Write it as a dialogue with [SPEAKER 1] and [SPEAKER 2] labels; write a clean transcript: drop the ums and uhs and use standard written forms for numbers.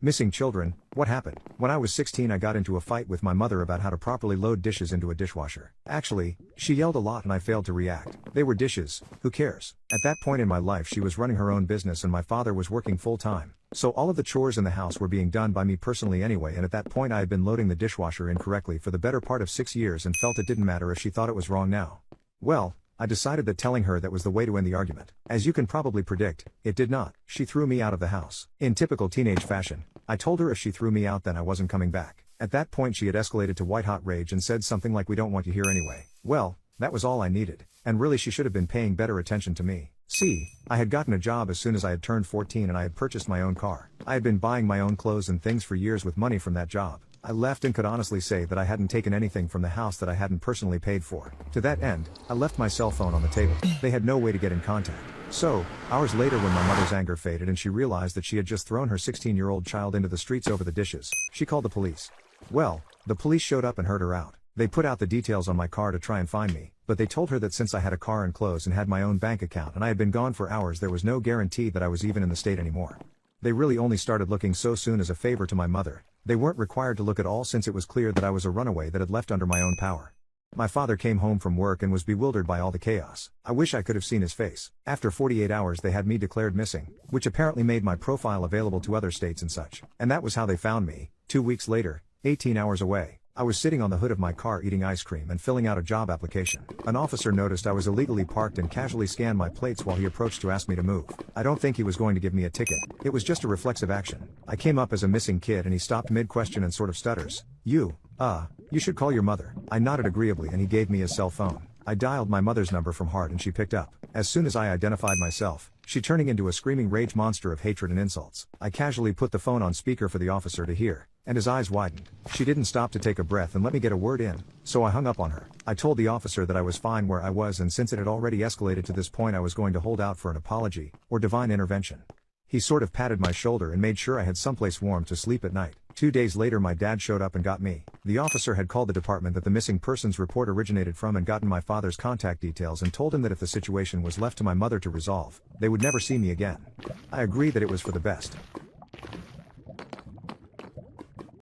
[SPEAKER 1] Missing children, what happened? When I was 16, I got into a fight with my mother about how to properly load dishes into a dishwasher. Actually, she yelled a lot and I failed to react. They were dishes, who cares? At that point in my life, she was running her own business and my father was working full time. So all of the chores in the house were being done by me personally anyway, and at that point I had been loading the dishwasher incorrectly for the better part of 6 years and felt it didn't matter if she thought it was wrong now. Well, I decided that telling her that was the way to end the argument. As you can probably predict, it did not. She threw me out of the house. In typical teenage fashion, I told her if she threw me out then I wasn't coming back. At that point she had escalated to white-hot rage and said something like, "We don't want you here anyway." Well, that was all I needed, and really she should have been paying better attention to me. See, I had gotten a job as soon as I had turned 14 and I had purchased my own car. I had been buying my own clothes and things for years with money from that job. I left and could honestly say that I hadn't taken anything from the house that I hadn't personally paid for. To that end, I left my cell phone on the table. They had no way to get in contact. So, hours later when my mother's anger faded and she realized that she had just thrown her 16-year-old child into the streets over the dishes, she called the police. Well, the police showed up and heard her out. They put out the details on my car to try and find me, but they told her that since I had a car and clothes and had my own bank account and I had been gone for hours, there was no guarantee that I was even in the state anymore. They really only started looking so soon as a favor to my mother. They weren't required to look at all since it was clear that I was a runaway that had left under my own power. My father came home from work and was bewildered by all the chaos. I wish I could have seen his face. After 48 hours they had me declared missing, which apparently made my profile available to other states and such. And that was how they found me. 2 weeks later, 18 hours away, I was sitting on the hood of my car eating ice cream and filling out a job application. An officer noticed I was illegally parked and casually scanned my plates while he approached to ask me to move. I don't think he was going to give me a ticket. It was just a reflexive action. I came up as a missing kid and he stopped mid-question and sort of stutters. You should call your mother." I nodded agreeably and he gave me his cell phone. I dialed my mother's number from heart and she picked up. As soon as I identified myself, she turning into a screaming rage monster of hatred and insults. I casually put the phone on speaker for the officer to hear, and his eyes widened. She didn't stop to take a breath and let me get a word in, so I hung up on her. I told the officer that I was fine where I was, and since it had already escalated to this point I was going to hold out for an apology, or divine intervention. He sort of patted my shoulder and made sure I had someplace warm to sleep at night. 2 days later my dad showed up and got me. The officer had called the department that the missing persons report originated from and gotten my father's contact details and told him that if the situation was left to my mother to resolve, they would never see me again. I agreed that it was for the best.